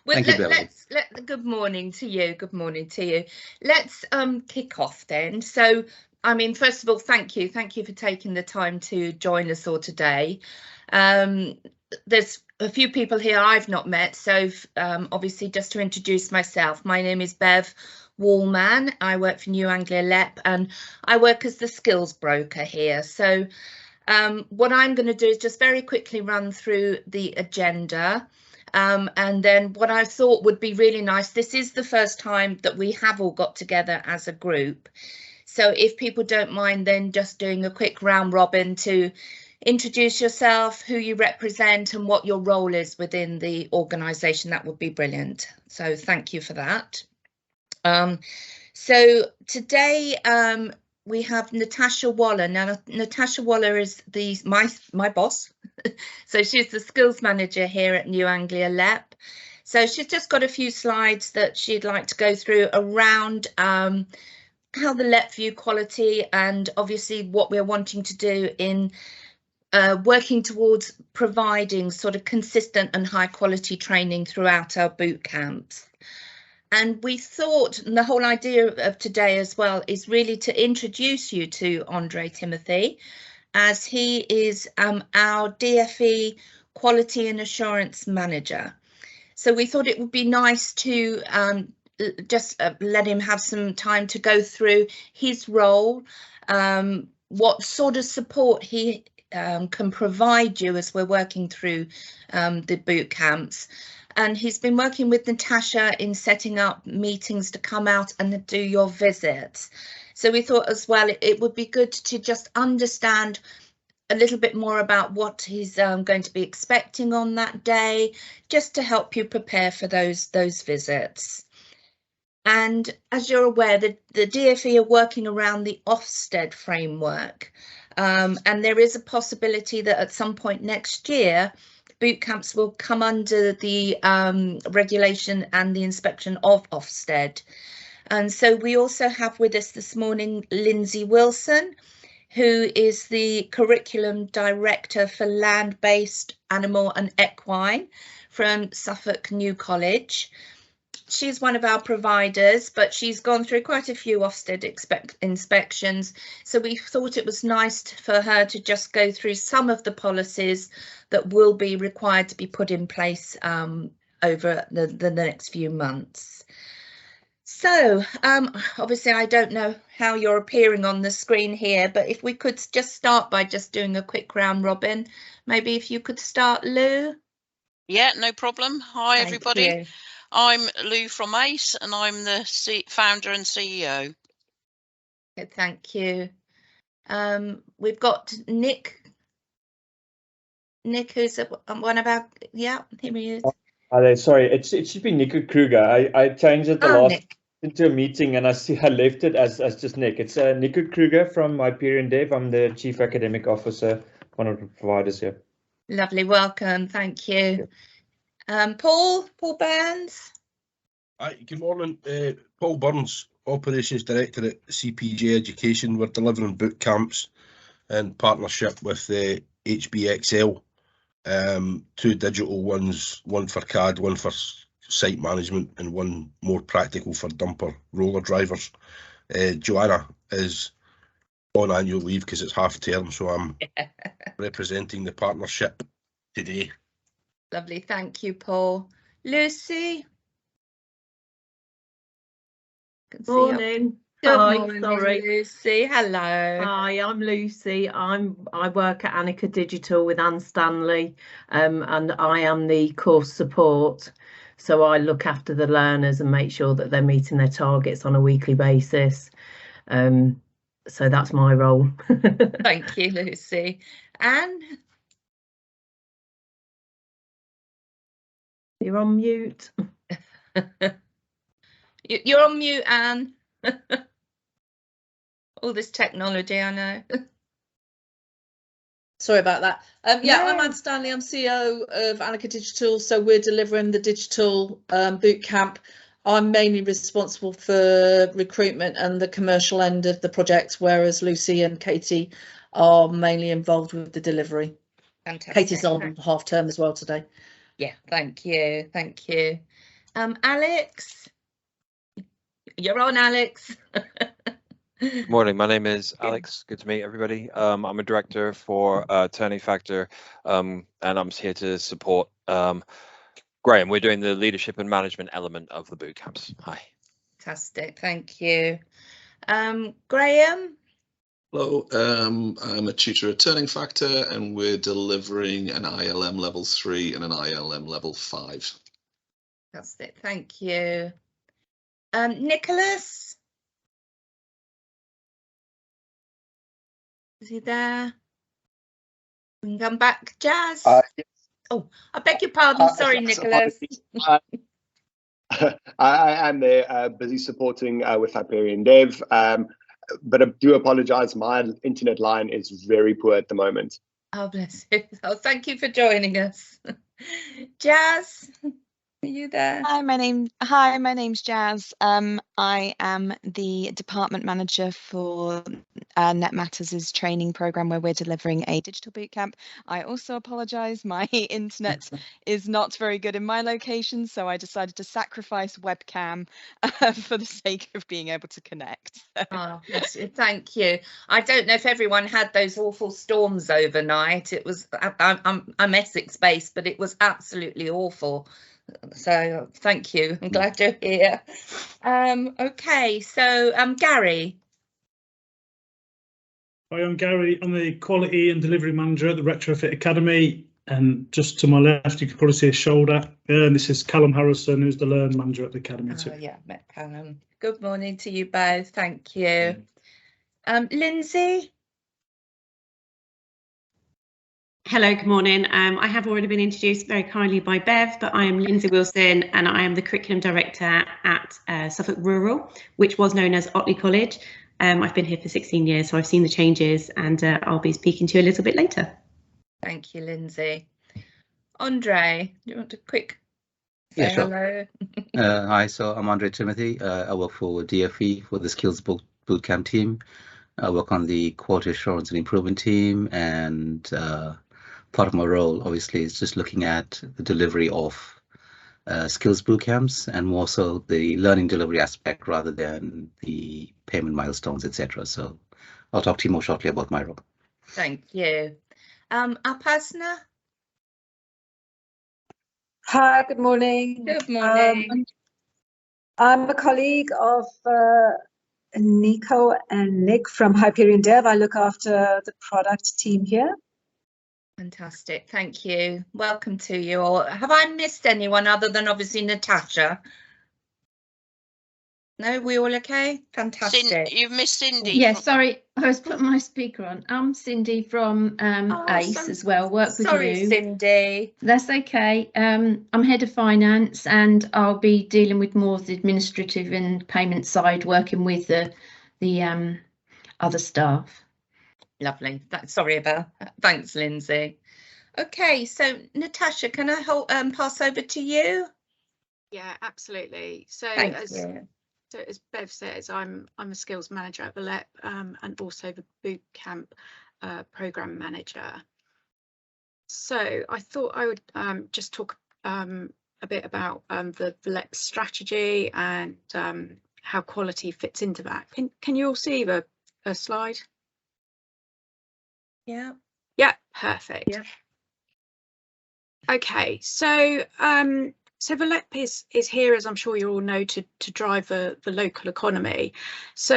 Well, Thank you, good morning to you. Good morning to you. Let's kick off then. So, I mean, first of all, thank you for taking the time to join us all today. There's a few people here I've not met, so obviously just to introduce myself, my name is Bev Wallman. I work for New Anglia LEP and I work as the skills broker here. So what I'm going to do is just very quickly run through the agenda. And then what I thought would be really nice, this is the first time that we have all got together as a group. So if people don't mind then just doing a quick round robin to introduce yourself, who you represent and what your role is within the organisation, that would be brilliant. So thank you for that. So today we have Natasha Waller. Now Natasha Waller is my boss. So she's the skills manager here at New Anglia LEP. So she's just got a few slides that she'd like to go through around how the LEP view quality and obviously what we're wanting to do in working towards providing sort of consistent and high quality training throughout our boot camps. And we thought, and the whole idea of today as well is really to introduce you to Andre Timothy, as he is our DFE Quality and Assurance Manager. So we thought it would be nice to just let him have some time to go through his role, what sort of support he can provide you as we're working through the boot camps. And he's been working with Natasha in setting up meetings to come out and do your visits. So we thought as well it would be good to just understand a little bit more about what he's going to be expecting on that day, just to help you prepare for those visits. And as you're aware, the DFE are working around the Ofsted framework. And there is a possibility that at some point next year, boot camps will come under the regulation and the inspection of Ofsted. And so we also have with us this morning Lindsay Wilson, who is the curriculum director for land-based, animal and equine from Suffolk New College. She's one of our providers, but she's gone through quite a few Ofsted inspections. So we thought it was nice for her to just go through some of the policies that will be required to be put in place over the next few months. So obviously I don't know how you're appearing on the screen here, but if we could just start by just doing a quick round robin, maybe if you could start, Lou. Yeah, no problem. Hi, Thank everybody. you. I'm Lou from ACE and I'm the founder and CEO. Good, thank you. We've got Nick. Nick, who's one of our, yeah, here he is. Hello, sorry, it should be Nico Kruger. I changed it the last Nick. into a meeting and I left it as just Nick. It's Nico Kruger from Hyperion Dev. I'm the Chief Academic Officer, one of the providers here. Lovely, welcome, thank you. Paul Burns. Hi, good morning. Paul Burns, Operations Director at CPJ Education. We're delivering boot camps in partnership with the HBXL. Two digital ones, one for CAD, one for site management, and one more practical for dumper roller drivers. Joanna is on annual leave because it's half term, so I'm representing the partnership today. Lovely, thank you, Paul. Lucy. Morning. Good Hi, morning, sorry. Lucy. Hello. Hi, I'm Lucy. I work at Annika Digital with Anne Stanley, and I am the course support. So I look after the learners and make sure that they're meeting their targets on a weekly basis. So that's my role. Thank you, Lucy. Anne? You're on mute. You're on mute, Anne. All this technology, I know. Sorry about that. Yeah, I'm Anne Stanley. I'm CEO of Annika Digital. So we're delivering the digital boot camp. I'm mainly responsible for recruitment and the commercial end of the project, whereas Lucy and Katie are mainly involved with the delivery. Fantastic. Katie's on half term as well today. Yeah, thank you. Thank you. Alex, you're on, Alex. Good morning. My name is Alex. Good to meet everybody. I'm a director for Turning Factor, and I'm here to support Graham. We're doing the leadership and management element of the boot camps. Hi. Fantastic, thank you. Graham? Hello, I'm a tutor at Turning Factor, and we're delivering an ILM level 3 and an ILM level 5. Fantastic, thank you. Nicholas? Is he there? We can come back. Jazz? Yes. Oh, I beg your pardon. Sorry, Nicholas. I'm there, busy supporting with Hyperion Dev, but I do apologise. My internet line is very poor at the moment. Oh, bless you. Oh, thank you for joining us. Jazz, are you there? Hi, my name's Jazz. I am the department manager for Net Matters' training program, where we're delivering a digital bootcamp. I also apologise, my internet is not very good in my location, so I decided to sacrifice webcam for the sake of being able to connect. Oh, bless you. Thank you. I don't know if everyone had those awful storms overnight. It was, I'm Essex based, but it was absolutely awful. So thank you. I'm glad you're here. Okay, so Gary. Hi, I'm Gary. I'm the Quality and Delivery Manager at the Retrofit Academy. And just to my left, you can probably see a shoulder. And this is Callum Harrison, who's the Learn Manager at the Academy too. Yeah, met Callum. Good morning to you both. Thank you. Lindsay. Hello, good morning. I have already been introduced very kindly by Bev, but I am Lindsay Wilson and I am the Curriculum Director at Suffolk Rural, which was known as Otley College. I've been here for 16 years, so I've seen the changes, and I'll be speaking to you a little bit later. Thank you, Lindsay. Andre, do you want to quick say hello? Hi, so I'm Andre Timothy. I work for DFE for the Skills Bootcamp team. I work on the quality assurance and improvement team, and part of my role, obviously, is just looking at the delivery of skills bootcamps, and more so the learning delivery aspect rather than the payment milestones, etc. So I'll talk to you more shortly about my role. Thank you. Apasna? Hi, good morning. Good morning. I'm a colleague of Nico and Nick from Hyperion Dev. I look after the product team here. Fantastic, thank you. Welcome to you all. Have I missed anyone other than obviously Natasha? No, we all okay? Fantastic. You've missed Cindy. Yeah, sorry, I was putting my speaker on. I'm Cindy from ACE as well, work with you. Sorry, Cindy. That's okay. I'm head of finance, and I'll be dealing with more of the administrative and payment side, working with the other staff. Lovely. Sorry about that. Thanks, Lindsay. Okay, so Natasha, can I pass over to you? Yeah, absolutely. So as Bev says, I'm a skills manager at the LEP and also the bootcamp program manager. So I thought I would just talk a bit about the LEP strategy and how quality fits into that. Can you all see the slide? Yeah. Yeah, perfect. Yeah. Okay, so so the LEP is here, as I'm sure you all know, to drive the local economy. So,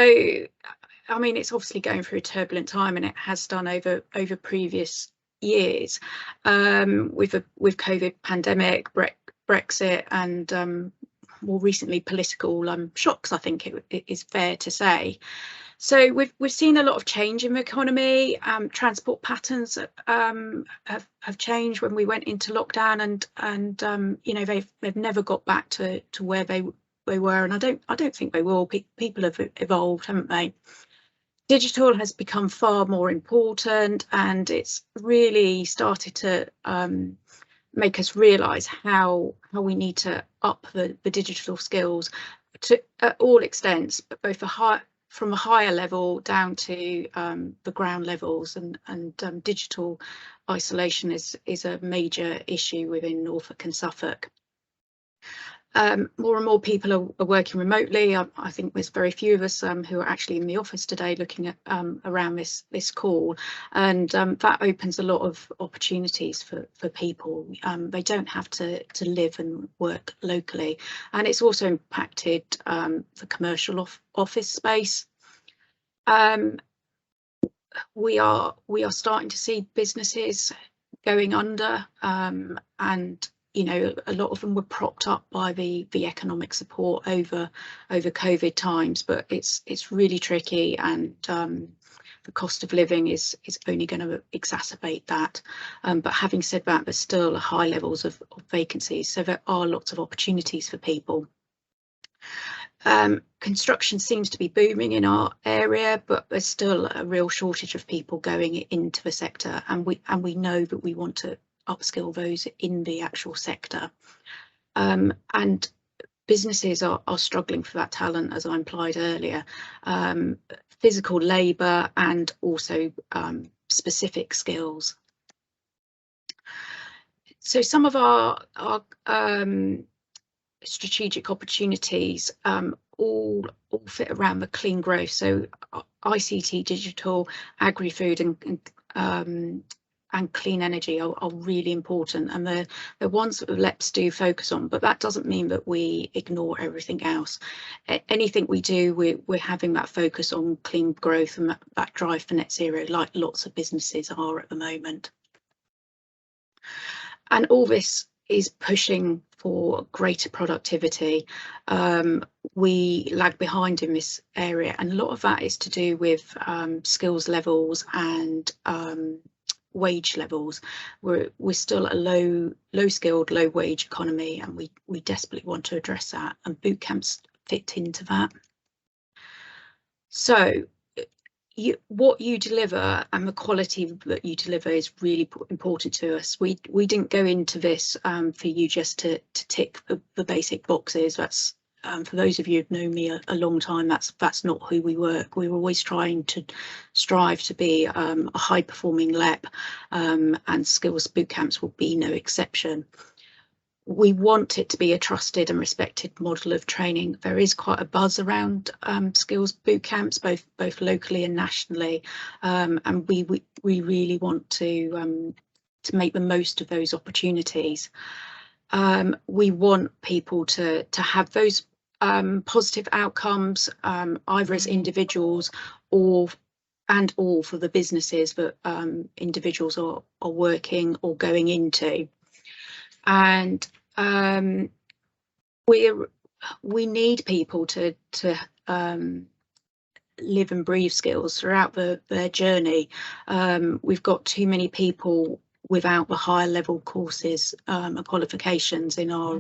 I mean, it's obviously going through a turbulent time, and it has done over previous years with COVID pandemic, Brexit, and more recently political shocks. I think it is fair to say. So we've seen a lot of change in the economy. Transport patterns have changed when we went into lockdown, and you know, they've never got back to where they were, and I don't think they will. People have evolved, haven't they? Digital has become far more important, and it's really started to make us realise how we need to up the digital skills at all extents, but both from a higher level down to the ground levels, and digital isolation is a major issue within Norfolk and Suffolk. More and more people are working remotely. I think there's very few of us who are actually in the office today looking at around this call, and that opens a lot of opportunities for people. They don't have to live and work locally, and it's also impacted the commercial office space. We are starting to see businesses going under, and you know, a lot of them were propped up by the economic support over COVID times, but it's really tricky, and the cost of living is only going to exacerbate that. But having said that, there's still high levels of vacancies, so there are lots of opportunities for people. Construction seems to be booming in our area, but there's still a real shortage of people going into the sector, and we know that we want to upskill those in the actual sector. And businesses are struggling for that talent, as I implied earlier, physical labour and also specific skills. So some of our strategic opportunities all fit around the clean growth. So ICT, digital, agri-food and clean energy are really important, and they're ones that LEPs do focus on, but that doesn't mean that we ignore everything else. Anything we do, we're having that focus on clean growth and that drive for net zero, like lots of businesses are at the moment. And all this is pushing for greater productivity. We lag behind in this area, and a lot of that is to do with skills levels and wage levels. We're still a low skilled, low wage economy, and we desperately want to address that, and boot camps fit into that. So what you deliver and the quality that you deliver is really important to us. We didn't go into this for you just to tick the basic boxes. That's for those of you who've known me a long time, that's not who we work. We're always trying to strive to be a high performing LEP, and Skills Bootcamps will be no exception. We want it to be a trusted and respected model of training. There is quite a buzz around Skills Bootcamps, both locally and nationally, and we really want to make the most of those opportunities. We want people to have those positive outcomes, either as individuals or for the businesses that individuals are working or going into. And we need people to live and breathe skills throughout their journey. We've got too many people without the higher level courses and qualifications in our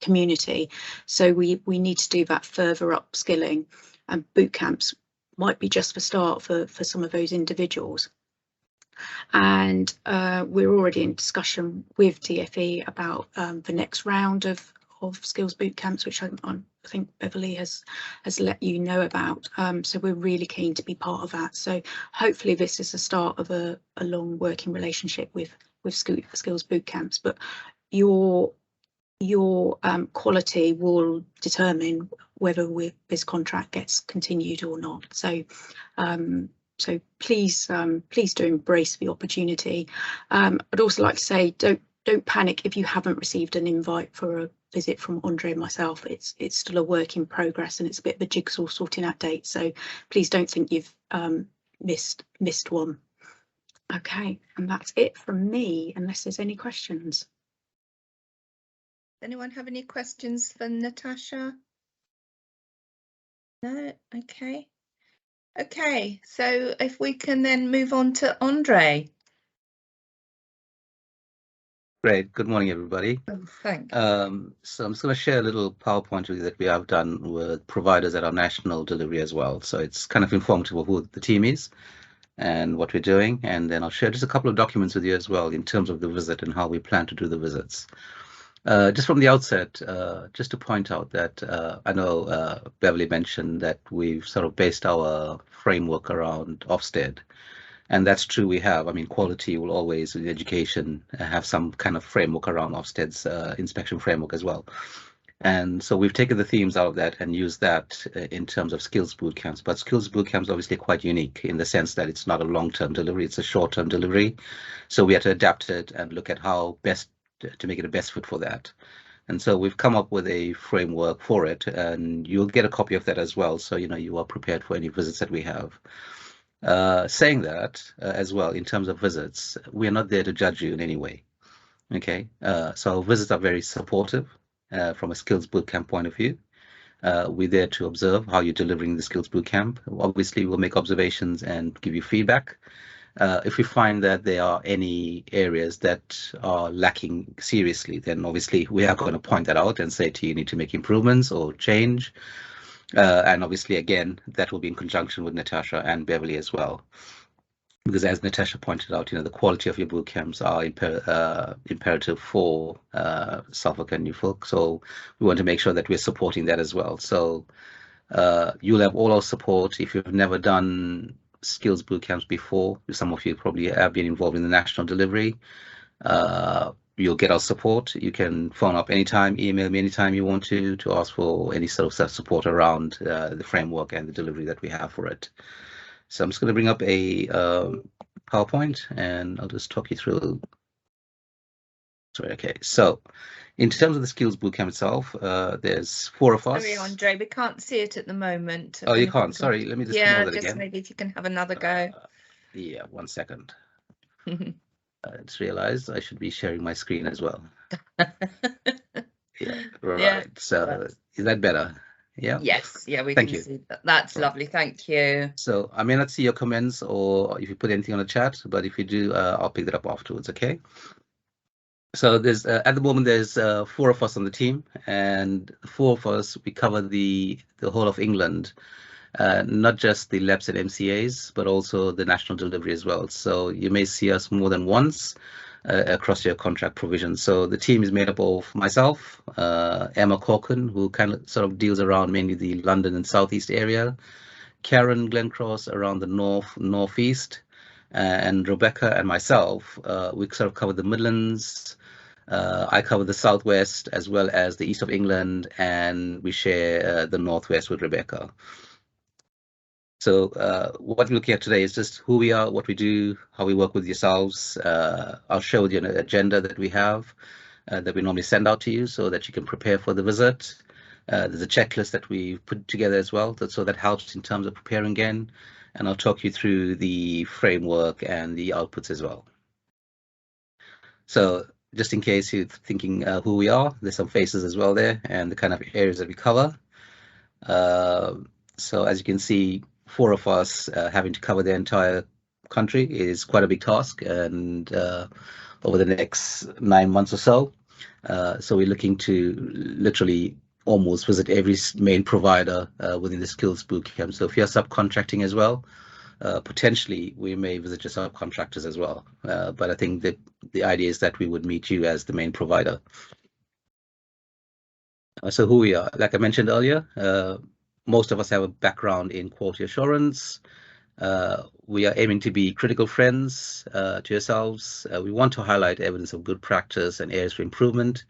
community, so we need to do that further upskilling, and boot camps might be just the start for some of those individuals. And we're already in discussion with DFE about the next round of Skills Bootcamps, which I think Beverly has let you know about. So we're really keen to be part of that. So hopefully this is the start of a long working relationship with Skills Bootcamps. But your quality will determine whether this contract gets continued or not. So so please do embrace the opportunity. I'd also like to say, don't panic if you haven't received an invite for a visit from Andre and myself. It's still a work in progress, and it's a bit of a jigsaw sorting out dates. So please don't think you've missed one. Okay, and that's it from me, unless there's any questions. Anyone have any questions for Natasha? No? Okay. Okay, so if we can then move on to Andre. Great. Good morning, everybody. Oh, thanks. So I'm just going to share a little PowerPoint with you that we have done with providers at our national delivery as well. So it's kind of informative of who the team is and what we're doing. And then I'll share just a couple of documents with you as well in terms of the visit and how we plan to do the visits. Just from the outset, just to point out that I know Beverly mentioned that we've sort of based our framework around Ofsted. And that's true, we have. I mean, quality will always, in education, have some kind of framework around Ofsted's inspection framework as well. And so we've taken the themes out of that and used that in terms of skills bootcamps. But skills bootcamps obviously quite unique in the sense that it's not a long-term delivery, it's a short-term delivery. So we had to adapt it and look at how best to make it the best fit for that. And so we've come up with a framework for it, and you'll get a copy of that as well. So, you know, you are prepared for any visits that we have. Saying that as well, in terms of visits, we're not there to judge you in any way. Okay, so our visits are very supportive from a skills bootcamp point of view. We're there to observe how you're delivering the skills bootcamp. Obviously, we'll make observations and give you feedback. If we find that there are any areas that are lacking seriously, then obviously we are going to point that out and say to you, you need to make improvements or change. And obviously, again, that will be in conjunction with Natasha and Beverly as well. Because as Natasha pointed out, you know, the quality of your boot camps are imperative for Suffolk and Norfolk. So we want to make sure that we're supporting that as well. So you'll have all our support. If you've never done skills boot camps before, some of you probably have been involved in the national delivery, you'll get our support. You can phone up anytime, email me anytime you want to ask for any sort of support around the framework and the delivery that we have for it. So I'm just going to bring up a PowerPoint and I'll just talk you through. Sorry, okay. So in terms of the Skills Bootcamp itself, there's 4 of us. Sorry, Andre, we can't see it at the moment. Oh, you can't? Sorry, let me just yeah, come over that just again. maybe if you can have another go. Yeah, 1 second. I just realized I should be sharing my screen as well. Yeah, right. Yeah, so is that better? Yeah. Yes, yeah, we Thank can you. see that. That's lovely. Thank you. So I may not see your comments or if you put anything on the chat, but if you do, I'll pick that up afterwards. Okay. So there's at the moment there's 4 of us on the team, and 4 of us we cover the whole of England, not just the LEPs and MCAs, but also the national delivery as well. So you may see us more than once across your contract provisions. So the team is made up of myself, Emma Corcoran, who kind of sort of deals around mainly the London and Southeast area, Karen Glencross around the Northeast, and Rebecca and myself, we sort of cover the Midlands. I cover the Southwest as well as the East of England, and we share the Northwest with Rebecca. So what we're looking at today is just who we are, what we do, how we work with yourselves. I'll show you an agenda that we have that we normally send out to you so that you can prepare for the visit. There's a checklist that we put together as well, so that helps in terms of preparing again. And I'll talk you through the framework and the outputs as well. So just in case you're thinking who we are, there's some faces as well there and the kind of areas that we cover. So as you can see, 4 of us having to cover the entire country is quite a big task, and over the next 9 months or so. So we're looking to literally almost visit every main provider within the Skills Bootcamp. So if you're subcontracting as well, potentially we may visit your subcontractors as well. But I think that the idea is that we would meet you as the main provider. So who we are, like I mentioned earlier, most of us have a background in quality assurance. We are aiming to be critical friends to yourselves. We want to highlight evidence of good practice and areas for improvement,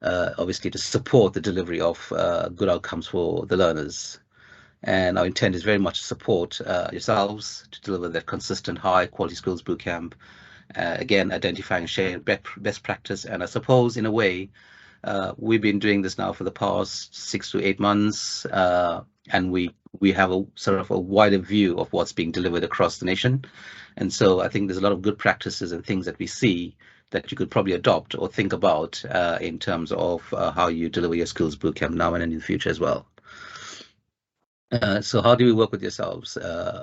obviously to support the delivery of good outcomes for the learners. And our intent is very much to support yourselves to deliver that consistent high quality skills bootcamp. Again, identifying and sharing best practice. And I suppose in a way, we've been doing this now for the past 6 to 8 months, and we have a sort of a wider view of what's being delivered across the nation. And so I think there's a lot of good practices and things that we see that you could probably adopt or think about in terms of how you deliver your skills bootcamp now and in the future as well. So how do we work with yourselves?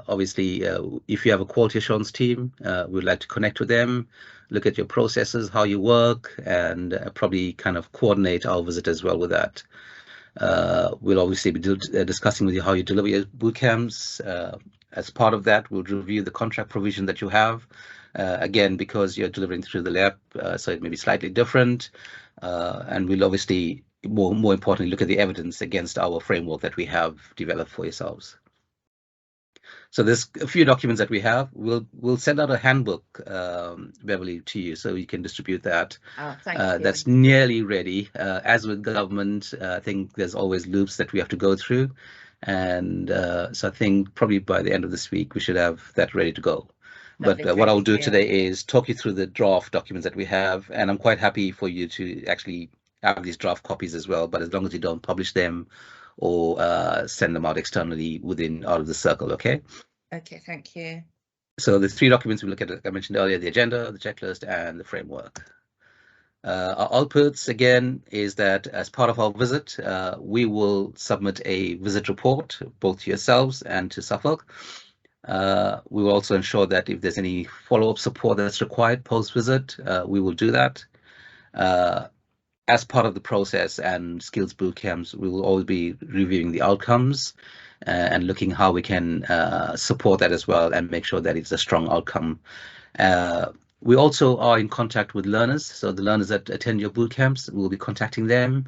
Obviously, if you have a quality assurance team, we'd like to connect with them, look at your processes, how you work, and probably kind of coordinate our visit as well with that. We'll obviously be discussing with you how you deliver your bootcamps. As part of that, we'll review the contract provision that you have. Again, because you're delivering through the lab, so it may be slightly different. And we'll obviously, more importantly, look at the evidence against our framework that we have developed for yourselves. So there's a few documents that we have. We'll send out a handbook, Beverly, to you, so you can distribute that. Thank you. That's nearly ready. As with government, I think there's always loops that we have to go through, and so I think probably by the end of this week we should have that ready to go. But what I'll do today is talk you through the draft documents that we have, and I'm quite happy for you to actually have these draft copies as well, but as long as you don't publish them or send them out externally out of the circle, okay? Okay, thank you. So the 3 documents we look at, like I mentioned earlier, the agenda, the checklist, and the framework. Our outputs, again, is that as part of our visit, we will submit a visit report, both to yourselves and to Suffolk. We will also ensure that if there's any follow-up support that's required post-visit, we will do that. As part of the process and skills bootcamps, we will always be reviewing the outcomes and looking how we can support that as well and make sure that it's a strong outcome. We also are in contact with learners. So the learners that attend your bootcamps, we'll be contacting them,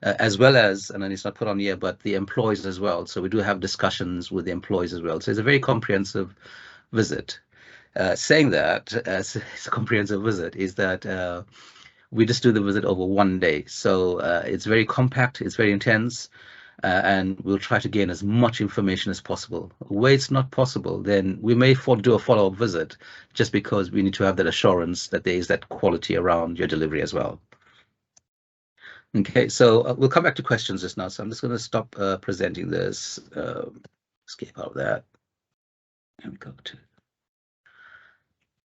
as well as, and then it's not put on here, but the employees as well. So we do have discussions with the employees as well. So it's a very comprehensive visit. Saying that, it's a comprehensive visit, is that we just do the visit over 1 day. So it's very compact, it's very intense, and we'll try to gain as much information as possible. Where it's not possible, then we may do a follow-up visit just because we need to have that assurance that there is that quality around your delivery as well. Okay, so we'll come back to questions just now. So I'm just going to stop presenting this, escape out of that, and go to.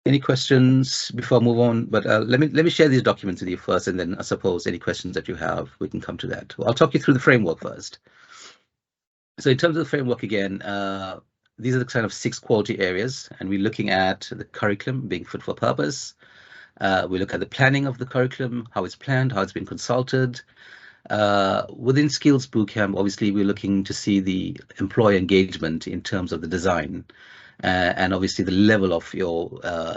Any questions before I move on? But let me share these documents with you first, and then I suppose any questions that you have, we can come to that. Well, I'll talk you through the framework first. So in terms of the framework, again, these are the kind of 6 quality areas, and we're looking at the curriculum being fit for purpose. We look at the planning of the curriculum, how it's planned, how it's been consulted. Within Skills Bootcamp, obviously, we're looking to see the employee engagement in terms of the design. And obviously the level of your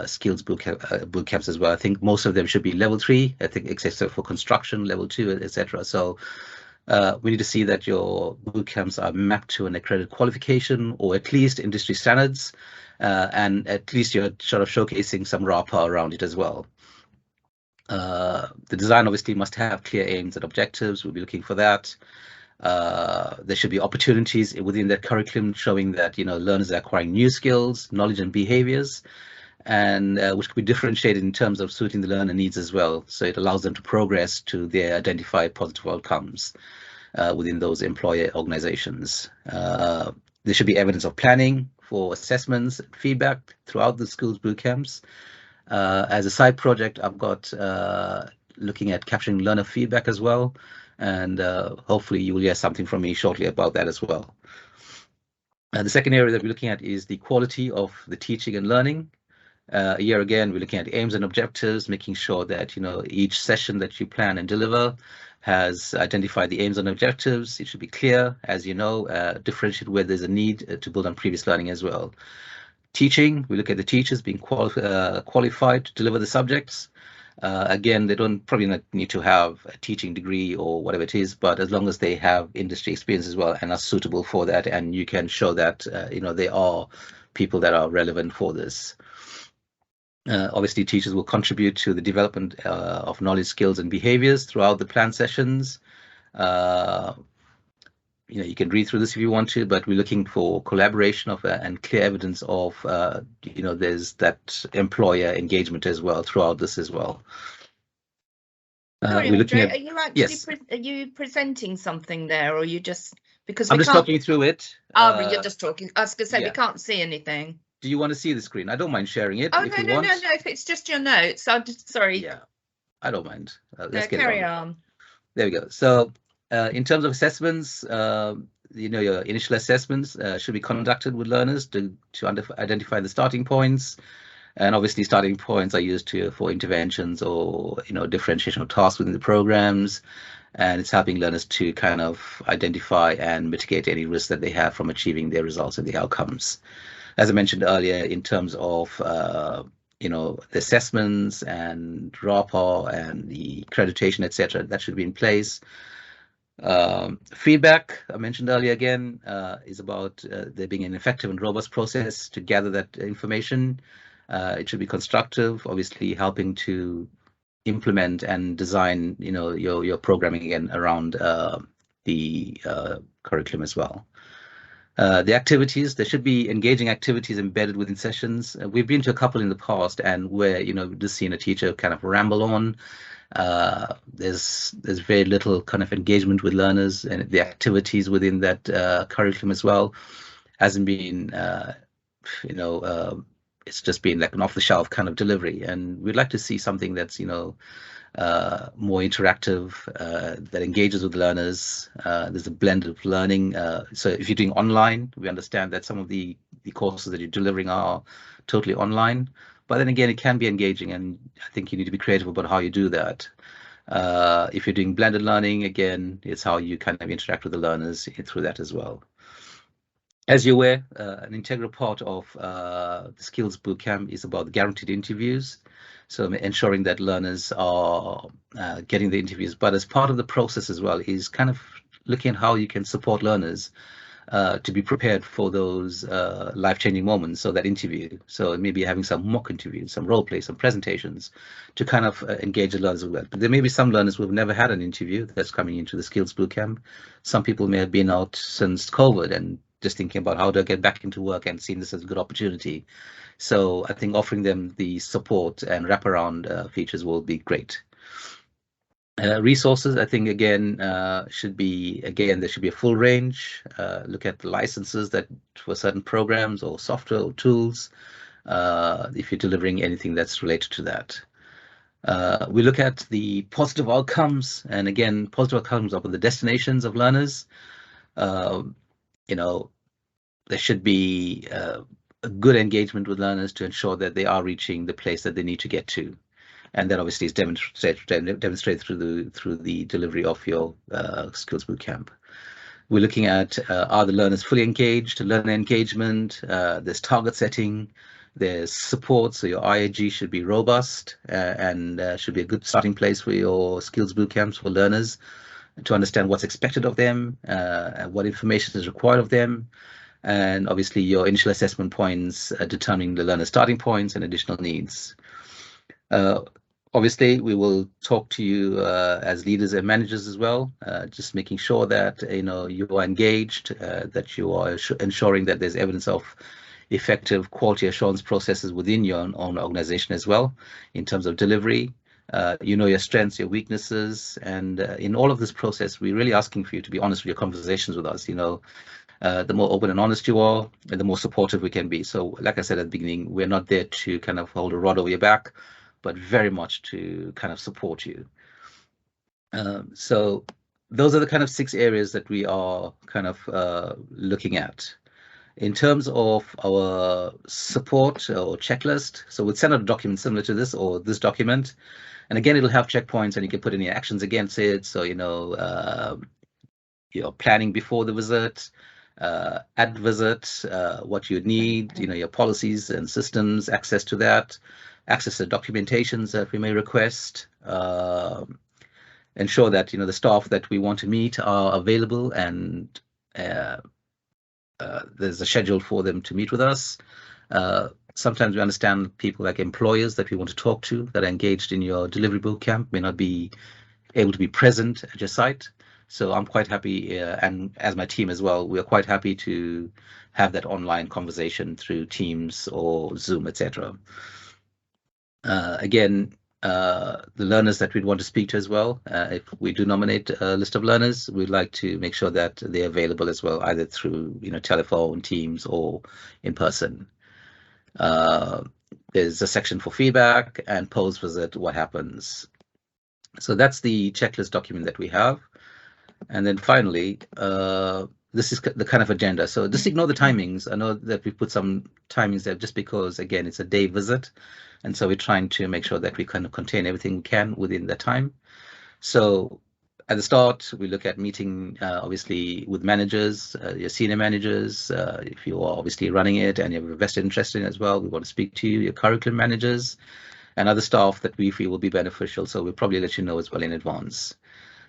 skills bootcamps as well. I think most of them should be level 3, I think, except for construction, level 2, etc. So we need to see that your bootcamps are mapped to an accredited qualification or at least industry standards, and at least you're sort of showcasing some raw power around it as well. The design obviously must have clear aims and objectives. We'll be looking for that. There should be opportunities within that curriculum showing that learners are acquiring new skills, knowledge and behaviors, and which could be differentiated in terms of suiting the learner needs as well. So it allows them to progress to their identified positive outcomes within those employer organizations. There should be evidence of planning for assessments and feedback throughout the schools bootcamps. As a side project, I've got looking at capturing learner feedback as well. And hopefully you will hear something from me shortly about that as well. The second area that we're looking at is the quality of the teaching and learning. Here again, we're looking at aims and objectives, making sure that each session that you plan and deliver has identified the aims and objectives. It should be clear, as differentiate where there's a need to build on previous learning as well. Teaching, we look at the teachers being qualified to deliver the subjects. Again, they don't probably not need to have a teaching degree or whatever it is, but as long as they have industry experience as well and are suitable for that, and you can show that they are people that are relevant for this. Obviously, teachers will contribute to the development of knowledge, skills, and behaviors throughout the planned sessions. You can read through this if you want to, but we're looking for collaboration of and clear evidence of, there's that employer engagement as well throughout this as well. Sorry, we're looking Andre, at, are you actually yes. are you presenting something there, or are you just because I'm we just can't? talking through it. But you're just talking. I was going to say yeah. we can't see anything. Do you want to see the screen? I don't mind sharing it. Oh if no, you no, want. no. If it's just your notes, I'm just sorry. Yeah, I don't mind. Let's No, get carry it on. There we go. So in terms of assessments, your initial assessments should be conducted with learners to identify the starting points. And obviously starting points are used for interventions or, differentiation of tasks within the programs. And it's helping learners to kind of identify and mitigate any risks that they have from achieving their results and the outcomes. As I mentioned earlier, in terms of, the assessments and RAPA and the accreditation, etc., that should be in place. Feedback, I mentioned earlier again, is about there being an effective and robust process to gather that information. It should be constructive, obviously helping to implement and design, your programming again around the curriculum as well. The activities, there should be engaging activities embedded within sessions. We've been to a couple in the past, and where just seeing a teacher kind of ramble on. There's very little kind of engagement with learners, and the activities within that curriculum as well hasn't been, it's just been like an off-the-shelf kind of delivery. And we'd like to see something that's, more interactive, that engages with learners. There's a blend of learning. So if you're doing online, we understand that some of the courses that you're delivering are totally online. But then again, it can be engaging, and I think you need to be creative about how you do that. If you're doing blended learning, again, it's how you kind of interact with the learners through that as well. As you're aware, an integral part of the Skills Bootcamp is about the guaranteed interviews. So ensuring that learners are getting the interviews, but as part of the process as well is kind of looking at how you can support learners to be prepared for those life-changing moments, so that interview. So maybe having some mock interviews, some role play, some presentations to kind of engage the learners with that. But there may be some learners who have never had an interview that's coming into the Skills Bootcamp. Some people may have been out since COVID and just thinking about how to get back into work and seeing this as a good opportunity. So I think offering them the support and wraparound features will be great. Resources, I think, again, there should be a full range. Look at the licenses that for certain programs or software or tools, if you're delivering anything that's related to that. We look at the positive outcomes, and again, positive outcomes are the destinations of learners. There should be a good engagement with learners to ensure that they are reaching the place that they need to get to. And that obviously is demonstrated through the delivery of your Skills Bootcamp. We're looking at are the learners fully engaged, learner engagement, there's target setting, there's support, so your IAG should be robust and should be a good starting place for your Skills Bootcamps for learners to understand what's expected of them, what information is required of them, and obviously your initial assessment points determining the learner starting points and additional needs. Obviously, we will talk to you as leaders and managers as well, just making sure that you are engaged, that you are ensuring that there's evidence of effective quality assurance processes within your own organization as well, in terms of delivery. Your strengths, your weaknesses, and in all of this process, we're really asking for you to be honest with your conversations with us. The more open and honest you are, the more supportive we can be. So, like I said at the beginning, we're not there to kind of hold a rod over your back, but very much to kind of support you. So those are the kind of 6 areas that we are kind of looking at. In terms of our support or checklist, so we'll send out a document similar to this or this document. And again, it'll have checkpoints and you can put any actions against it. So, you're planning before the visit, at visit, what you need, your policies and systems, access to that, access to documentations that we may request, ensure that the staff that we want to meet are available and there's a schedule for them to meet with us. Sometimes we understand people like employers that we want to talk to that are engaged in your delivery bootcamp may not be able to be present at your site. So I'm quite happy, and as my team as well, we are quite happy to have that online conversation through Teams or Zoom, etc. Again, the learners that we'd want to speak to as well, if we do nominate a list of learners, we'd like to make sure that they're available as well, either through telephone, Teams, or in person. There's a section for feedback and post-visit, what happens. So that's the checklist document that we have. And then finally, this is the kind of agenda. So just ignore the timings. I know that we put some timings there just because, again, it's a day visit. And so we're trying to make sure that we kind of contain everything we can within the time. So at the start, we look at meeting, obviously, with managers, your senior managers. If you are obviously running it and you have a vested interest in it as well, we want to speak to you, your curriculum managers, and other staff that we feel will be beneficial. So we'll probably let you know as well in advance.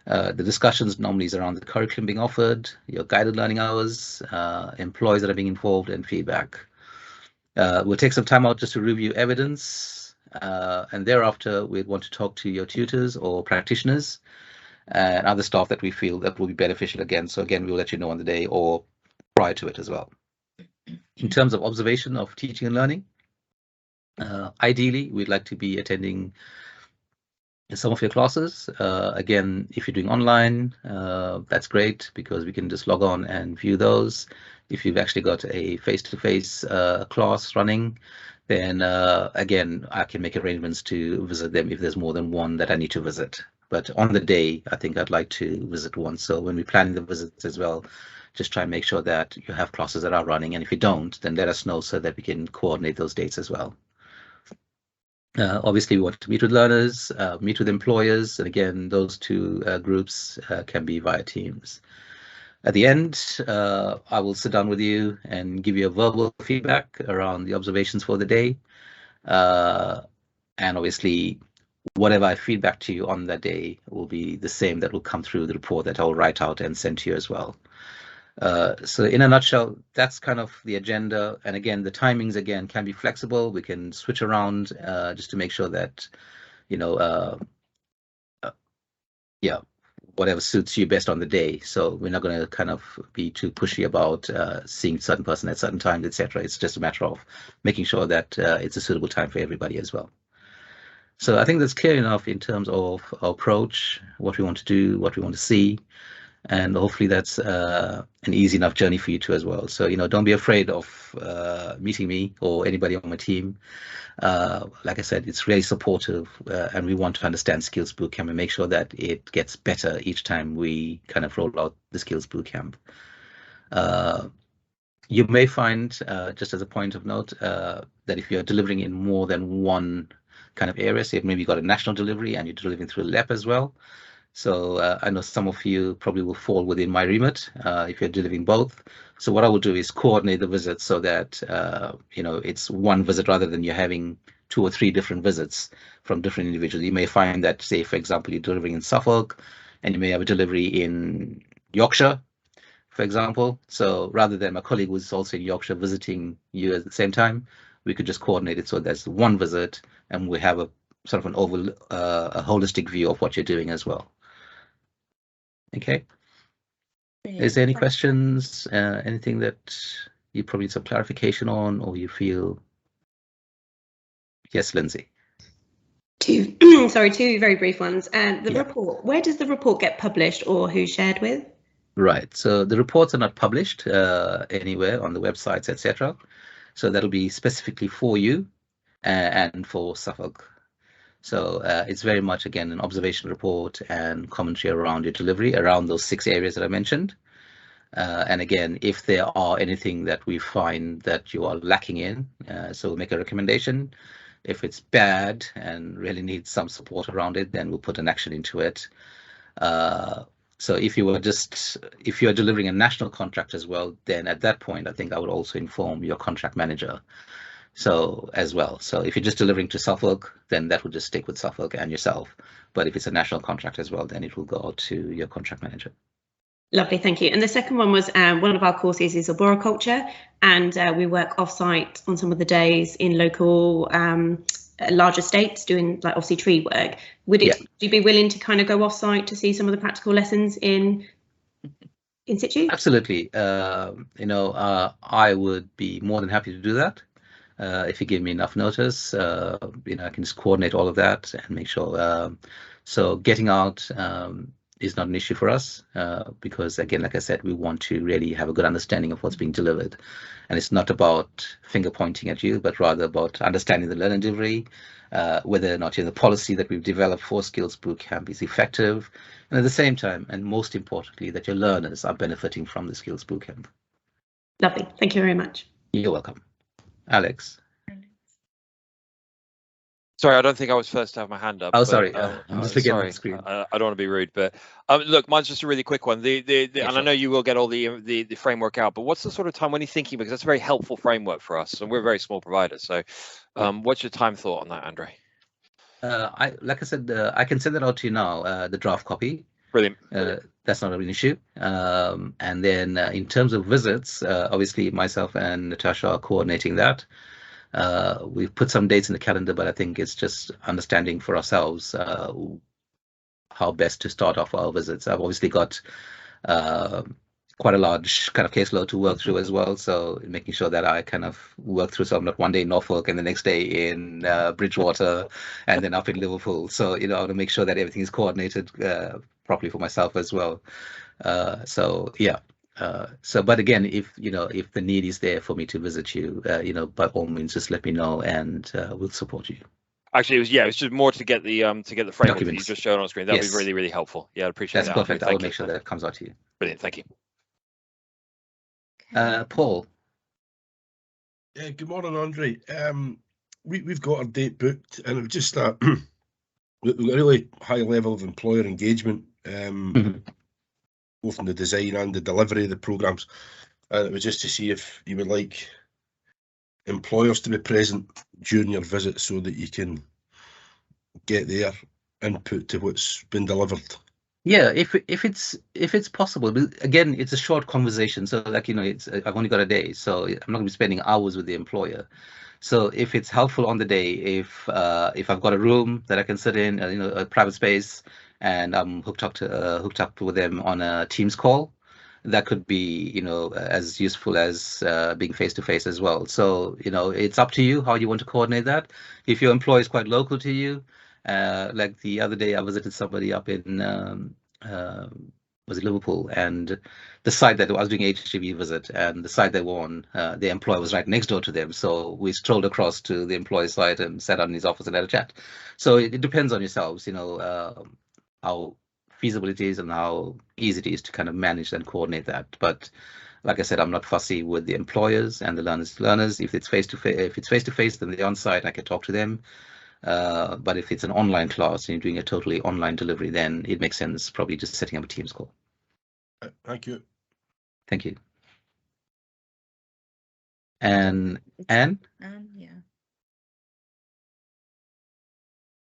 The discussions normally is around the curriculum being offered, your guided learning hours, employees that are being involved, and feedback. We'll take some time out just to review evidence, and thereafter we'd want to talk to your tutors or practitioners and other staff that we feel that will be beneficial again. So again, we'll let you know on the day or prior to it as well. In terms of observation of teaching and learning, ideally, we'd like to be attending some of your classes. Again, if you're doing online, that's great because we can just log on and view those. If you've actually got a face-to-face class running, then again, I can make arrangements to visit them if there's more than one that I need to visit. But on the day, I think I'd like to visit one. So when we're planning the visits as well, just try and make sure that you have classes that are running. And if you don't, then let us know so that we can coordinate those dates as well. Obviously, we want to meet with learners, meet with employers, and again, those two groups can be via Teams. At the end, I will sit down with you and give you a verbal feedback around the observations for the day. And obviously, whatever I feedback to you on that day will be the same that will come through the report that I'll write out and send to you as well. So in a nutshell, that's kind of the agenda. And again, the timings again can be flexible. We can switch around just to make sure that, you know, yeah, whatever suits you best on the day. So we're not going to kind of be too pushy about seeing certain person at certain times, etc. It's just a matter of making sure that it's a suitable time for everybody as well. So I think that's clear enough in terms of our approach, what we want to do, what we want to see. And hopefully that's an easy enough journey for you too as well. So, you know, don't be afraid of meeting me or anybody on my team. Like I said, it's really supportive and we want to understand Skills Bootcamp and make sure that it gets better each time we kind of roll out the Skills Bootcamp. You may find, just as a point of note, that if you're delivering in more than one kind of area, say maybe you've got a national delivery and you're delivering through LEP as well. So I know some of you probably will fall within my remit if you're delivering both. So what I will do is coordinate the visits so that, you know, it's one visit rather than you're having 2 or 3 different visits from different individuals. You may find that, say, for example, you're delivering in Suffolk and you may have a delivery in Yorkshire, for example. So rather than my colleague who's also in Yorkshire visiting you at the same time, we could just coordinate it so there's one visit and we have a sort of an a holistic view of what you're doing as well. Okay. Brilliant. Is there any questions? Anything that you probably need some clarification on, or you feel? Yes, Lindsay. Two very brief ones. And the report, where does the report get published or who's shared with? Right. So the reports are not published anywhere on the websites, etc. So that'll be specifically for you and for Suffolk. So it's very much, again, an observation report and commentary around your delivery around those 6 areas that I mentioned. And again, if there are anything that we find that you are lacking in, so we'll make a recommendation. If it's bad and really needs some support around it, then we'll put an action into it. So if you're delivering a national contract as well, then at that point, I think I would also inform your contract manager. So as well. So if you're just delivering to Suffolk, then that will just stick with Suffolk and yourself. But if it's a national contract as well, then it will go out to your contract manager. Lovely, thank you. And the second one was one of our courses is arboriculture, and we work off-site on some of the days in local large estates doing like obviously tree work. Would you be willing to kind of go off-site to see some of the practical lessons in situ? Absolutely. You know, I would be more than happy to do that. If you give me enough notice, you know, I can just coordinate all of that and make sure. So getting out is not an issue for us because, again, like I said, we want to really have a good understanding of what's being delivered. And it's not about finger pointing at you, but rather about understanding the learning delivery, whether or not the policy that we've developed for Skills Bootcamp is effective. And at the same time, and most importantly, that your learners are benefiting from the Skills Bootcamp. Lovely. Thank you very much. You're welcome. Alex. Sorry, I don't think I was first to have my hand up. Oh, sorry. I'm just looking at the screen. I don't want to be rude, but look, mine's just a really quick one. And I know you will get all the framework out, but what's the sort of time when you're thinking? Because that's a very helpful framework for us, and we're a very small provider. So, what's your time thought on that, Andre? Like I said, I can send that out to you now, the draft copy. Brilliant. That's not an issue. And then in terms of visits, obviously myself and Natasha are coordinating that. We've put some dates in the calendar, but I think it's just understanding for ourselves how best to start off our visits. I've obviously got quite a large kind of caseload to work through as well, so making sure that I kind of work through, so I'm not one day in Norfolk and the next day in Bridgewater and then up in Liverpool. So, I want to make sure that everything is coordinated properly for myself as well. So yeah. But again, if the need is there for me to visit you, by all means, just let me know and we'll support you. Actually, it was just more to get the framework that you just showed on screen. That'd be really, really helpful. Yeah, I appreciate that. That's perfect. I will make sure that it comes out to you. Brilliant. Thank you. Paul. Yeah, good morning, Andre. We've got our date booked, and it was just we've got a really high level of employer engagement, both in the design and the delivery of the programs. And it was just to see if you would like employers to be present during your visit so that you can get their input to what's been delivered. Yeah, if it's possible. But again, it's a short conversation, so I've only got a day, so I'm not going to be spending hours with the employer. So if it's helpful on the day, if I've got a room that I can sit in, a private space, and I'm hooked up with them on a Teams call, that could be as useful as being face to face as well. So it's up to you how you want to coordinate that. If your employer is quite local to you. Like the other day, I visited somebody up in was it Liverpool, and the site that I was doing HGV visit, and the site they were on, the employer was right next door to them. So we strolled across to the employee site and sat down in his office and had a chat. So it depends on yourselves, how feasible it is and how easy it is to kind of manage and coordinate that. But like I said, I'm not fussy with the employers and the learners. If it's face to face, then they're on site. I can talk to them. But if it's an online class and you're doing a totally online delivery, then it makes sense probably just setting up a Teams call. Thank you. Thank you. And Anne? Yeah.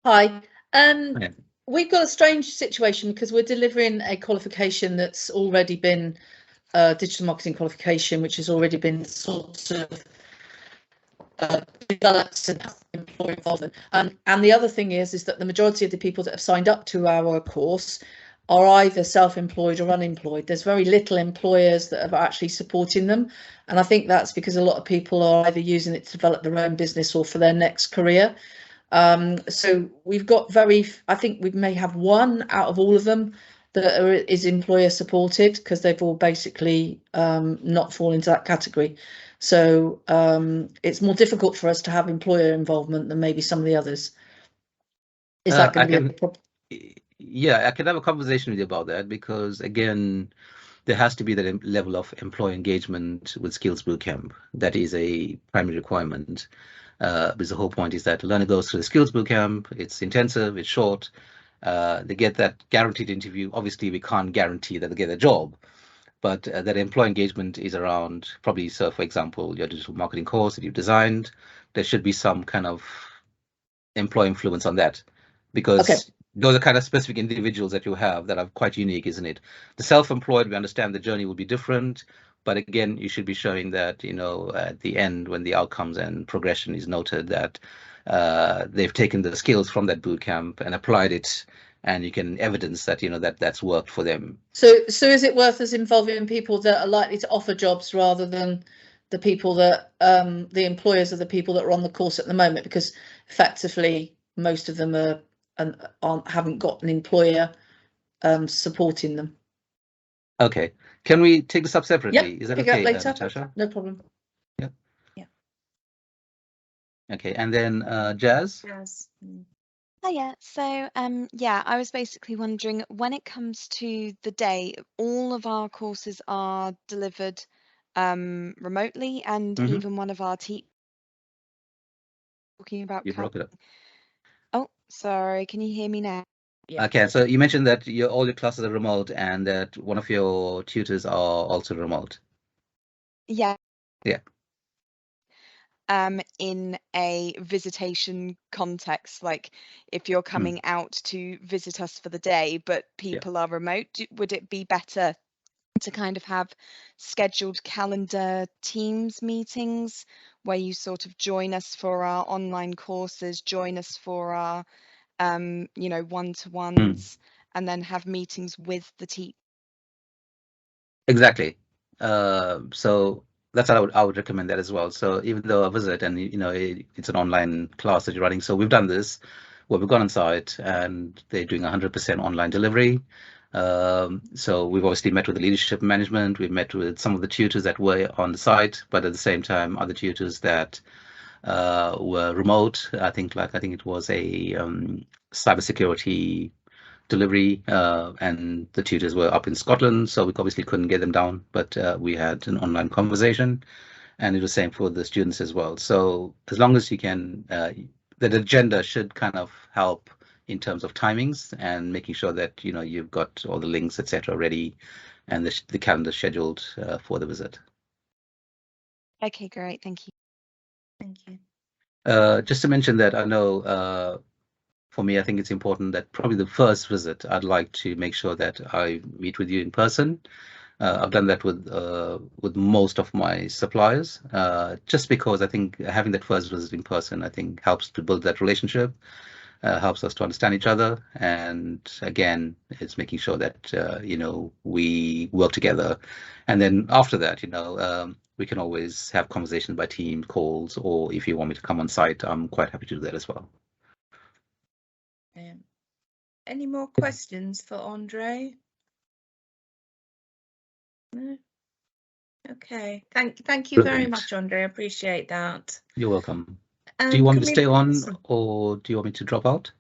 Hi. Hi. We've got a strange situation because we're delivering a qualification that's already been digital marketing qualification, which has already been sort of developed and has employer involvement. And the other thing is that the majority of the people that have signed up to our course are either self-employed or unemployed. There's very little employers that are actually supporting them. And I think that's because a lot of people are either using it to develop their own business or for their next career. So we've got I think we may have one out of all of them that is employer supported, because they've all basically not fall into that category. So it's more difficult for us to have employer involvement than maybe some of the others. Is that going to be a problem? Yeah, I can have a conversation with you about that, because again, there has to be that level of employee engagement with Skills Bootcamp. That is a primary requirement. Because the whole point is that the learner goes through the Skills Bootcamp. It's intensive, it's short. They get that guaranteed interview. Obviously, we can't guarantee that they get a job, but that employee engagement is around probably. So, for example, your digital marketing course that you've designed, there should be some kind of employee influence on that, because those are kind of specific individuals that you have that are quite unique, isn't it? The self-employed, we understand the journey will be different, but again, you should be showing that, at the end, when the outcomes and progression is noted, that they've taken the skills from that bootcamp and applied it, and you can evidence that, that's worked for them. So is it worth us involving people that are likely to offer jobs rather than the people that the employers are the people that are on the course at the moment? Because effectively, most of them haven't got an employer supporting them. Okay, can we take this up separately? Yep. Is that Pick okay, up later. Natasha? No problem. Yep. Yeah. Okay, and then Jazz. Hiya. So yeah, I was basically wondering, when it comes to the day, all of our courses are delivered remotely, and even one of our teachers talking about. You broke it up. Oh, sorry. Can you hear me now? Yeah. Okay, so you mentioned that all your classes are remote, and that one of your tutors are also remote. Yeah. Yeah. in a visitation context, like if you're coming out to visit us for the day, but people are remote, would it be better to kind of have scheduled calendar Teams meetings where you sort of join us for our online courses, join us for our, you know, one-to-ones, and then have meetings with the team? Exactly. So that's what I would recommend that as well. So even though I visit and, you know, it's an online class that you're running, so we've done this where we've gone on site and they're doing 100% online delivery. So we've obviously met with the leadership management, we've met with some of the tutors that were on the site, but at the same time other tutors that were remote. I think it was a cybersecurity delivery, and the tutors were up in Scotland, so we obviously couldn't get them down, but we had an online conversation, and it was same for the students as well. So as long as you can, the agenda should kind of help in terms of timings and making sure that, you know, you've got all the links, etc., ready, and the calendar scheduled for the visit. Okay, great, thank you. Thank you. Just to mention that I know for me, I think it's important that probably the first visit, I'd like to make sure that I meet with you in person. I've done that with most of my suppliers, just because I think having that first visit in person, I think helps to build that relationship, helps us to understand each other. And again, it's making sure that, you know, we work together. And then after that, you know, we can always have conversations by team calls, or if you want me to come on site, I'm quite happy to do that as well. Any more questions for Andre? No? Okay, thank you very much, Andre. I appreciate that. You're welcome. Do you want me to stay on, or do you want me to drop out?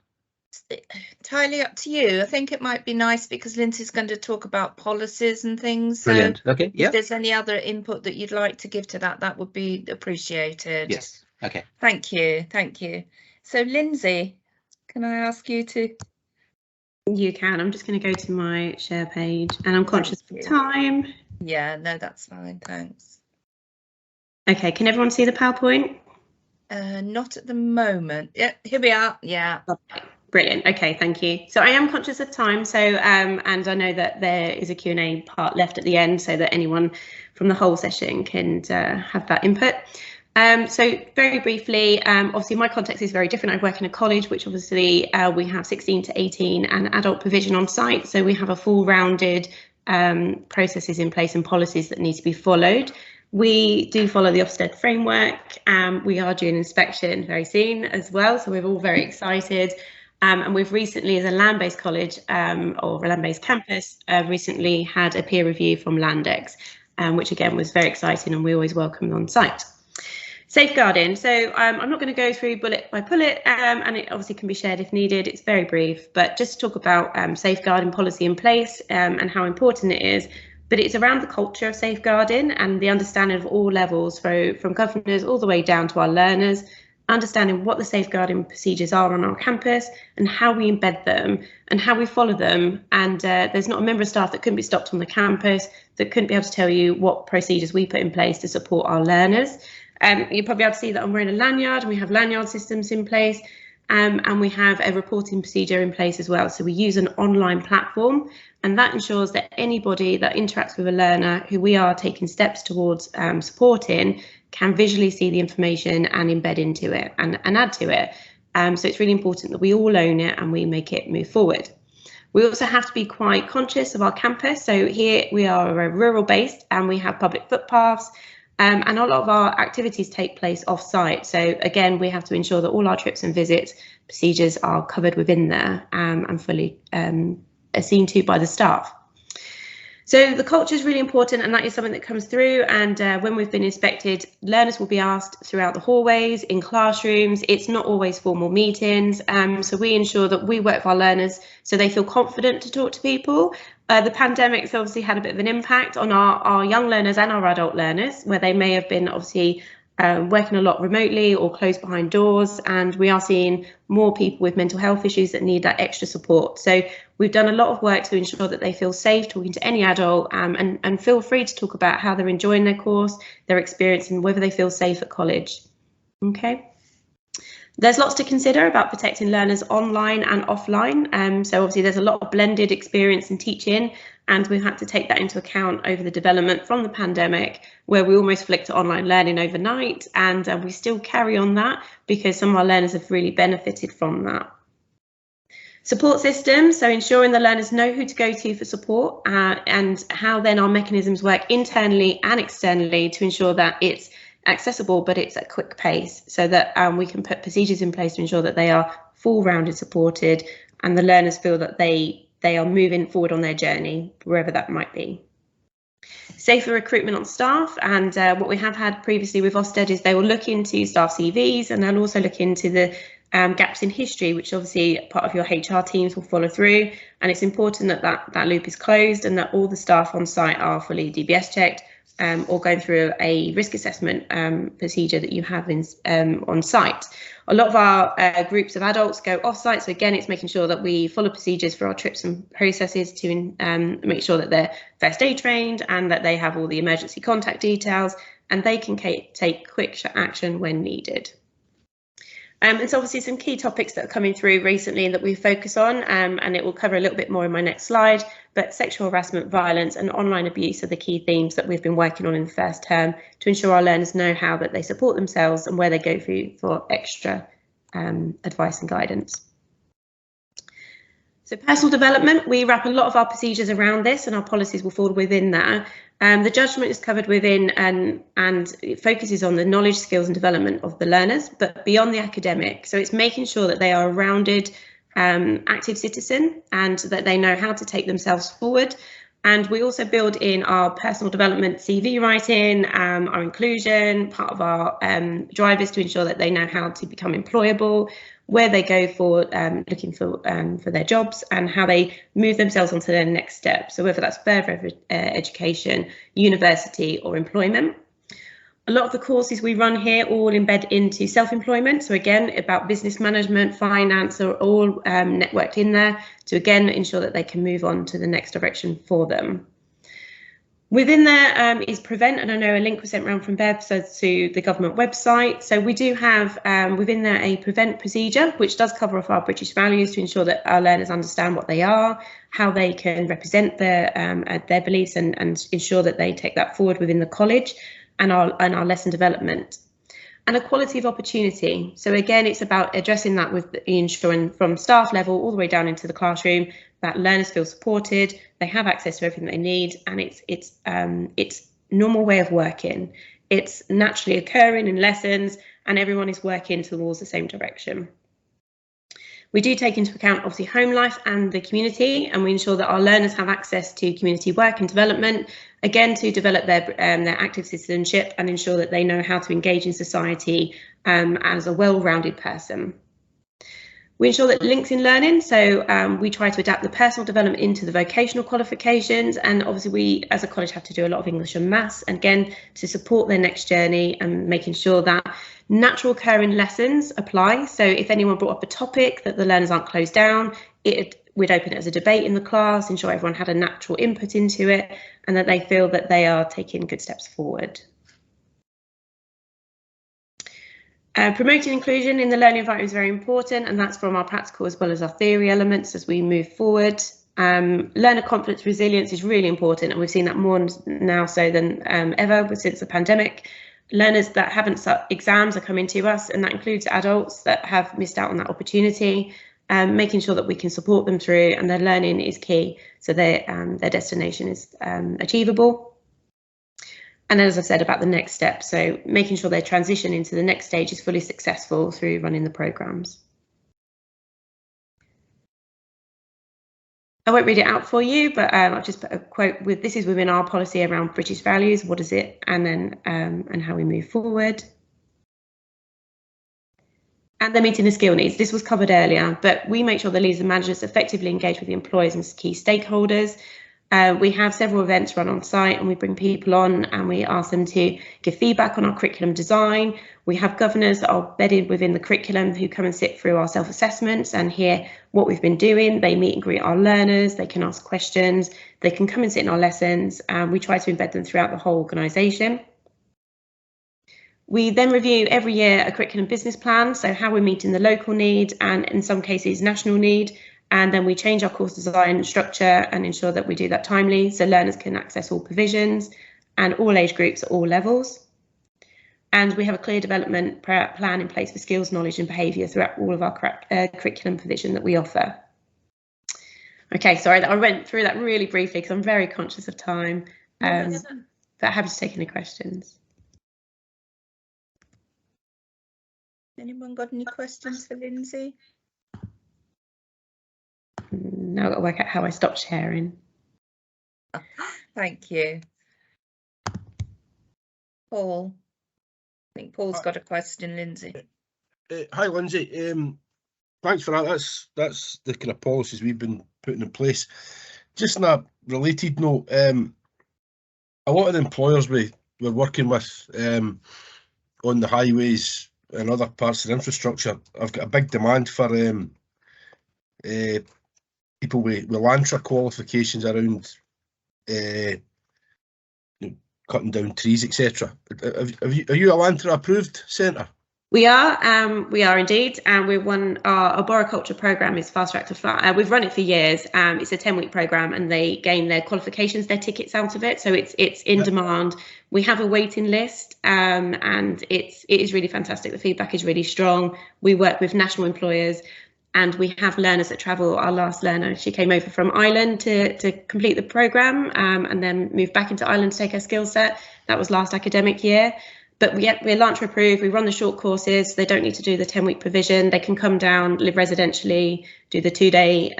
Entirely up to you. I think it might be nice because Lindsay's going to talk about policies and things. Brilliant. So okay. Yeah. If there's any other input that you'd like to give to that, that would be appreciated. Yes. Okay. Thank you. Thank you. So Lindsay, can I ask you to? You can. I'm just going to go to my share page, and I'm conscious of time. Yeah, no, that's fine. Thanks. Okay. Can everyone see the PowerPoint? Not at the moment. Yeah, here we are. Yeah. Okay. Brilliant. Okay, thank you. So I am conscious of time. So and I know that there is a Q&A part left at the end, so that anyone from the whole session can have that input. So very briefly, obviously my context is very different. I work in a college, which obviously we have 16 to 18 and adult provision on site. So we have a full rounded processes in place and policies that need to be followed. We do follow the Ofsted framework. We are doing inspection very soon as well. So we're all very excited. And we've recently, as a land-based college or a land-based campus, recently had a peer review from Landex, which again was very exciting, and we always welcome on site. Safeguarding. So I'm not going to go through bullet by bullet, and it obviously can be shared if needed. It's very brief, but just to talk about safeguarding policy in place and how important it is. But it's around the culture of safeguarding and the understanding of all levels, from governors all the way down to our learners, understanding what the safeguarding procedures are on our campus and how we embed them and how we follow them. And there's not a member of staff that couldn't be stopped on the campus that couldn't be able to tell you what procedures we put in place to support our learners. You'll probably be able to see that I'm wearing a lanyard, and we have lanyard systems in place, and we have a reporting procedure in place as well. So we use an online platform, and that ensures that anybody that interacts with a learner who we are taking steps towards supporting can visually see the information and embed into it and add to it. So it's really important that we all own it and we make it move forward. We also have to be quite conscious of our campus. So here we are rural based, and we have public footpaths, and a lot of our activities take place off site. So again, we have to ensure that all our trips and visits procedures are covered within there and fully seen to by the staff. So the culture is really important, and that is something that comes through. And when we've been inspected, learners will be asked throughout the hallways, in classrooms. It's not always formal meetings. So we ensure that we work with our learners so they feel confident to talk to people. The pandemic's obviously had a bit of an impact on our young learners and our adult learners, where they may have been obviously working a lot remotely or closed behind doors, and we are seeing more people with mental health issues that need that extra support. So we've done a lot of work to ensure that they feel safe talking to any adult, and feel free to talk about how they're enjoying their course, their experience, and whether they feel safe at college. Okay. There's lots to consider about protecting learners online and offline. So obviously there's a lot of blended experience in teaching, and we've had to take that into account over the development from the pandemic, where we almost flicked to online learning overnight, and we still carry on that because some of our learners have really benefited from that. Support systems, so ensuring the learners know who to go to for support, and how then our mechanisms work internally and externally to ensure that it's accessible, but it's at quick pace, so that we can put procedures in place to ensure that they are full-rounded supported and the learners feel that they are moving forward on their journey, wherever that might be. Safer recruitment on staff, and what we have had previously with Ofsted is they will look into staff CVs, and they'll also look into the gaps in history, which obviously part of your HR teams will follow through, and it's important that that loop is closed and that all the staff on site are fully DBS checked, or going through a risk assessment procedure that you have on site. A lot of our groups of adults go off-site, so again, it's making sure that we follow procedures for our trips and processes to make sure that they're first aid trained and that they have all the emergency contact details, and they can take quick action when needed. It's obviously some key topics that are coming through recently that we focus on, and it will cover a little bit more in my next slide, but sexual harassment, violence and online abuse are the key themes that we've been working on in the first term to ensure our learners know how that they support themselves and where they go for extra advice and guidance. So personal development, we wrap a lot of our procedures around this, and our policies will fall within that. The judgment is covered within and it focuses on the knowledge, skills and development of the learners, but beyond the academic. So it's making sure that they are a rounded, active citizen and that they know how to take themselves forward. And we also build in our personal development CV writing, our inclusion, part of our drivers to ensure that they know how to become employable, where they go for looking for their jobs, and how they move themselves onto their next step. So whether that's further education, university or employment. A lot of the courses we run here all embed into self-employment. So again, about business management, finance are all networked in there to again ensure that they can move on to the next direction for them. Within there is Prevent, and I know a link was sent around from Bev to the government website. So we do have within there a Prevent procedure, which does cover off our British values to ensure that our learners understand what they are, how they can represent their beliefs and ensure that they take that forward within the college and our lesson development. And equality of opportunity. So again, it's about addressing that with ensuring from staff level all the way down into the classroom that learners feel supported, they have access to everything they need, and it's normal way of working. It's naturally occurring in lessons, and everyone is working towards the same direction. We do take into account obviously home life and the community, and we ensure that our learners have access to community work and development, again to develop their active citizenship and ensure that they know how to engage in society as a well-rounded person. We ensure that links in learning, so we try to adapt the personal development into the vocational qualifications, and obviously we as a college have to do a lot of English and maths, and again to support their next journey and making sure that natural occurring lessons apply. So if anyone brought up a topic that the learners aren't closed down, we'd open it as a debate in the class, ensure everyone had a natural input into it and that they feel that they are taking good steps forward. Promoting inclusion in the learning environment is very important, and that's from our practical as well as our theory elements as we move forward. Learner confidence resilience is really important, and we've seen that more now so than ever since the pandemic. Learners that haven't sat exams are coming to us, and that includes adults that have missed out on that opportunity, making sure that we can support them through, and their learning is key, so their destination is achievable. And as I've said about the next step, so making sure their transition into the next stage is fully successful through running the programmes. I won't read it out for you, but I've just put a quote with this is within our policy around British values, what is it, and then and how we move forward. And they're meeting the skill needs. This was covered earlier, but we make sure the leaders and managers effectively engage with the employers and key stakeholders. We have several events run on site, and we bring people on and we ask them to give feedback on our curriculum design. We have governors that are bedded within the curriculum who come and sit through our self-assessments and hear what we've been doing. They meet and greet our learners, they can ask questions, they can come and sit in our lessons, and we try to embed them throughout the whole organisation. We then review every year a curriculum business plan, so how we're meeting the local need and in some cases national need, and then we change our course design structure and ensure that we do that timely so learners can access all provisions and all age groups at all levels. And we have a clear development plan in place for skills, knowledge and behaviour throughout all of our curriculum provision that we offer. Okay, sorry that I went through that really briefly because I'm very conscious of time, but happy to take any questions. Anyone got any questions for Lindsay? Now I've got to work out how I stop sharing. Thank you. Paul. I think Paul's got a question, Lindsay. Hi, Lindsay. Thanks for that. That's the kind of policies we've been putting in place. Just on a related note, a lot of the employers we're working with on the highways and other parts of the infrastructure, I've got a big demand for people with LANTRA qualifications around cutting down trees, etc. Are you a LANTRA approved centre? We are indeed, and we've won our arboriculture programme is fast track to fly. We've run it for years. It's a 10-week programme, and they gain their qualifications, their tickets out of it. So it's in demand. We have a waiting list, and it is really fantastic. The feedback is really strong. We work with national employers, and we have learners that travel. Our last learner, she came over from Ireland to complete the programme, and then moved back into Ireland to take her skill set. That was last academic year. But we're LANTRA approved. We run the short courses. So they don't need to do the 10-week provision. They can come down, live residentially, do the 2-day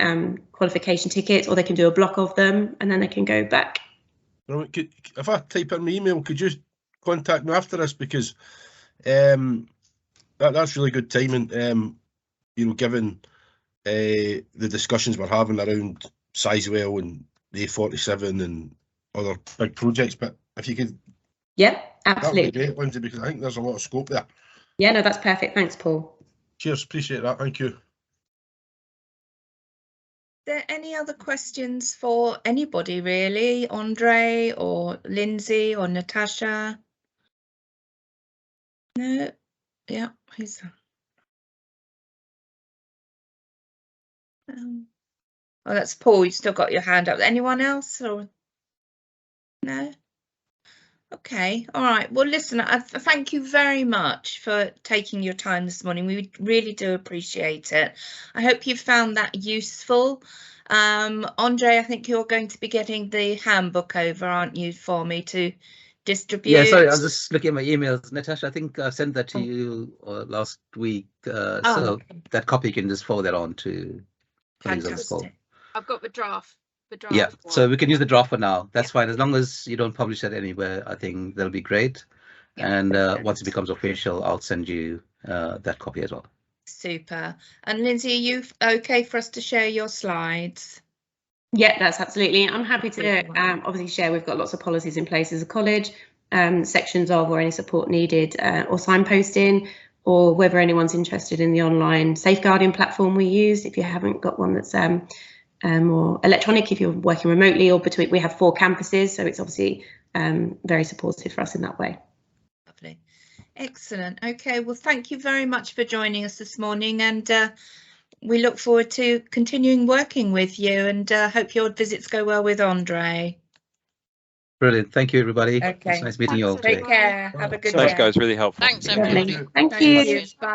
qualification tickets, or they can do a block of them, and then they can go back. If I type in my email, could you contact me after this, because that's really good timing. You know, given the discussions we're having around Sizewell and the A47 and other big projects. But if you could. Yeah, absolutely. That would be great, Lindsay, because I think there's a lot of scope there. Yeah, no, that's perfect. Thanks, Paul. Cheers, appreciate that. Thank you. Are there any other questions for anybody really? Andre or Lindsay or Natasha? No? Yeah, who's that? Oh, that's Paul. You've still got your hand up. Anyone else? Or no? Okay, all right. Well, listen, I thank you very much for taking your time this morning. We really do appreciate it. I hope you found that useful. Andre, I think you're going to be getting the handbook over, aren't you, for me to distribute? Yeah, sorry, I was just looking at my emails. Natasha, I think I sent that to you last week. So that copy you can just forward that on to colleagues on the call. I've got the draft. Yeah, so we can use the draft for now. That's fine. As long as you don't publish that anywhere, I think that'll be great. And once it becomes official, I'll send you that copy as well. Super. And Lindsay, are you okay for us to share your slides? Yeah, that's absolutely. I'm happy to obviously share. We've got lots of policies in place as a college, sections of or any support needed or signposting, or whether anyone's interested in the online safeguarding platform we use. If you haven't got one that's or electronic, if you're working remotely or between, we have 4 campuses, so it's obviously very supportive for us in that way. Lovely, excellent. Okay, well, thank you very much for joining us this morning, and we look forward to continuing working with you, and hope your visits go well with Andre. Brilliant. Thank you, everybody. Okay, It's nice meeting you all. Take care. Have a good day. Thanks, guys. Really helpful. Thanks, everybody. Thank you. Bye.